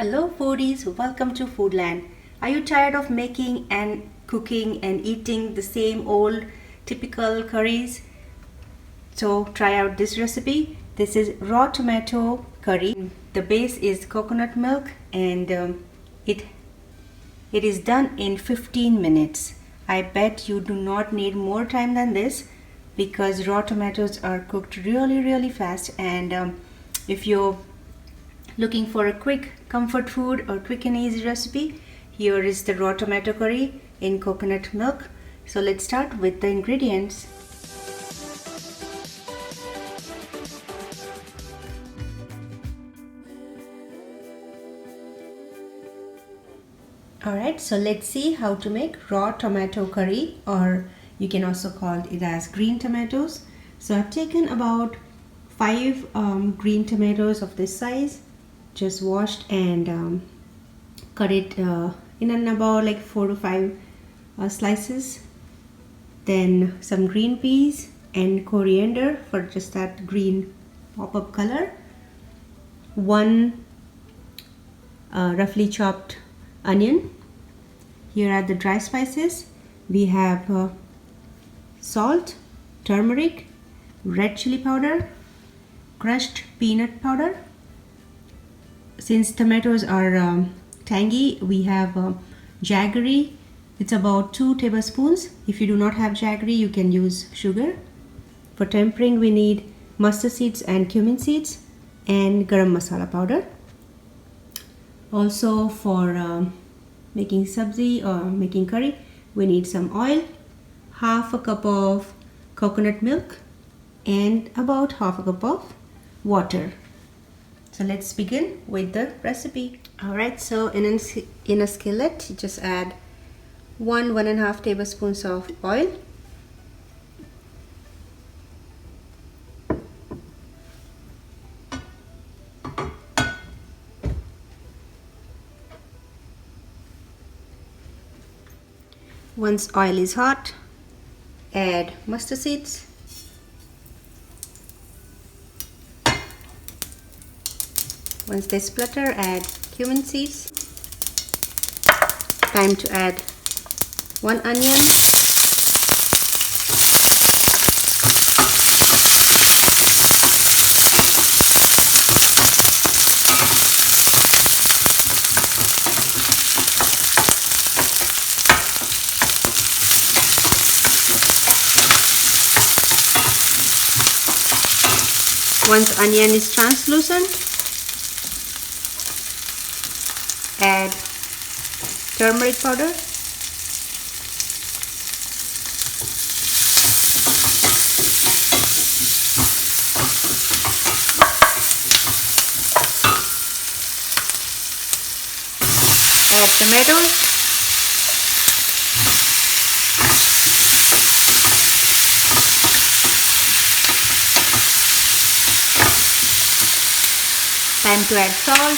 Hello foodies, welcome to Foodland. Are you tired of making and cooking and eating the same old typical curries? So try out this recipe. This is raw tomato curry. The base is coconut milk and it is done in 15 minutes. I bet you do not need more time than this because raw tomatoes are cooked really fast, and if you're looking for a quick comfort food or quick and easy recipe, here is the raw tomato curry in coconut milk. So let's start with the ingredients. Alright, so let's see how to make raw tomato curry, or you can also call it as green tomatoes. So I've taken about 5 green tomatoes of this size, just washed and cut it in and about like 4 to 5 slices. Then some green peas and coriander for just that green pop-up color. 1 roughly chopped onion. Here are the dry spices. We have salt, turmeric, red chili powder, crushed peanut powder. Since tomatoes are tangy, we have jaggery. It's about 2 tablespoons. If you do not have jaggery, you can use sugar. For tempering, we need mustard seeds and cumin seeds and garam masala powder. Also for making sabzi or making curry, we need some oil, half a cup of coconut milk and about half a cup of water. So let's begin with the recipe. Alright, so in a skillet, you just add 1.5 tablespoons of oil. Once oil is hot, add mustard seeds. Once they splutter, add cumin seeds. Time to add 1 onion. Once onion is translucent, add turmeric powder, add tomatoes, time to add salt,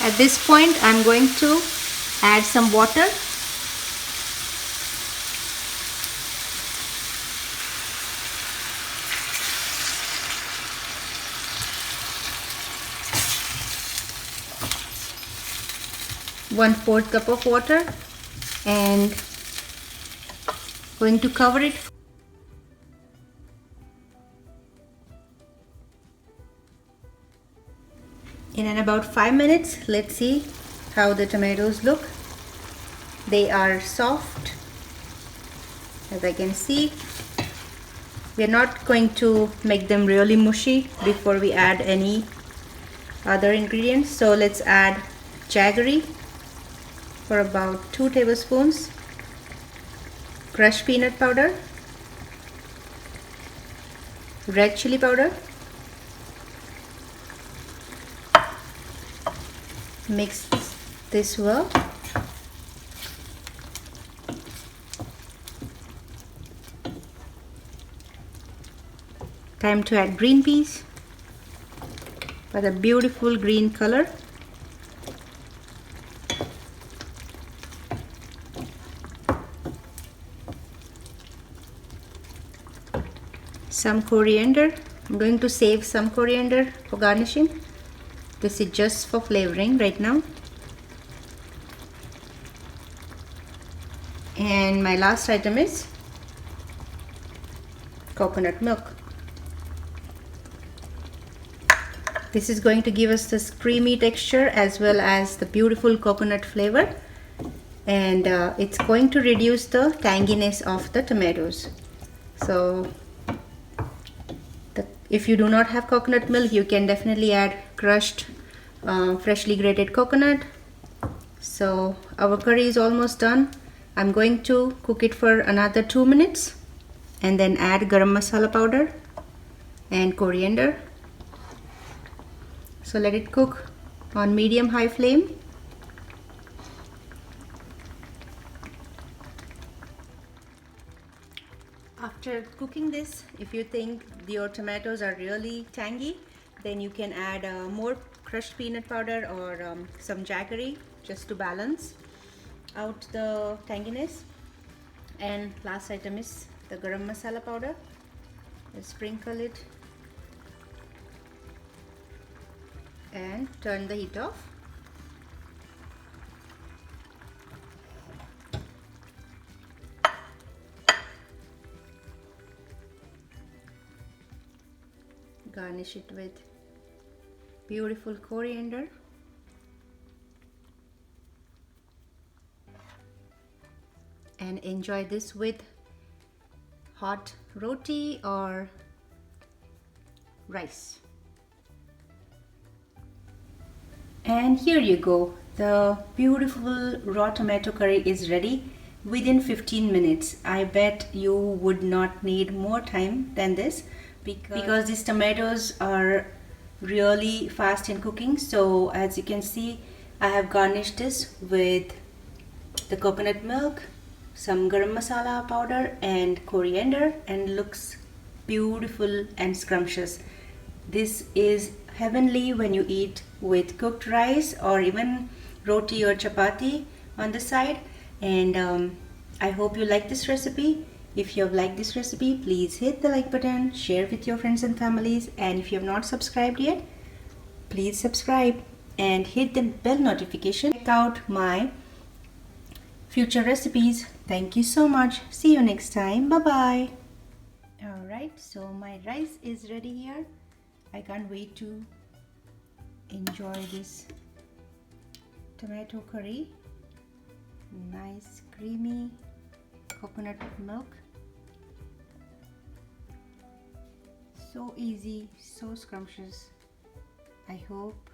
at this point I'm going to add some water. One-fourth cup of water, and going to cover it. In about 5 minutes, let's see how the tomatoes look. They are soft, as I can see. We are not going to make them really mushy before we add any other ingredients. So let's add jaggery for about 2 tablespoons, crushed peanut powder, red chili powder. Mix this well. Time to add green peas. for the beautiful green color. Some coriander. I'm going to save some coriander for garnishing. This is just for flavoring right now. And my last item is coconut milk. This is going to give us this creamy texture as well as the beautiful coconut flavor, and it's going to reduce the tanginess of the tomatoes. So if you do not have coconut milk, you can definitely add crushed freshly grated coconut. So our curry is almost done. I'm going to cook it for another 2 minutes and then add garam masala powder and coriander. So let it cook on medium-high flame. After cooking this, if you think your tomatoes are really tangy, then you can add more crushed peanut powder or some jaggery just to balance out the tanginess. And last item is the garam masala powder. Let's sprinkle it and turn the heat off. Garnish it with beautiful coriander. And enjoy this with hot roti or rice. And here you go. The beautiful raw tomato curry is ready within 15 minutes. I bet you would not need more time than this because these tomatoes are really fast in cooking. So as you can see, I have garnished this with the coconut milk, some garam masala powder and coriander, and looks beautiful and scrumptious. This is heavenly when you eat with cooked rice or even roti or chapati on the side. And I hope you like this recipe. If you have liked this recipe, please hit the like button, share with your friends and families, and if you have not subscribed yet, please subscribe and hit the bell notification. Check out my future recipes. Thank you so much. See you next time. Bye bye. Alright, so my rice is ready here. I can't wait to enjoy this tomato curry. Nice creamy coconut milk. So easy, so scrumptious. I hope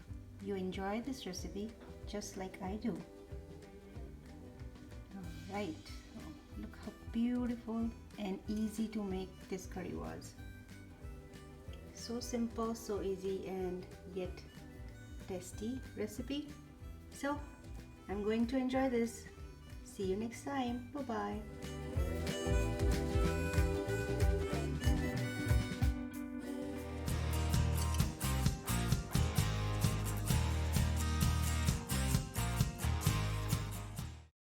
you enjoy this recipe just like I do. Alright, look how beautiful and easy to make this curry was. So simple, so easy, and yet tasty recipe. So I'm going to enjoy this. See you next time. Bye bye.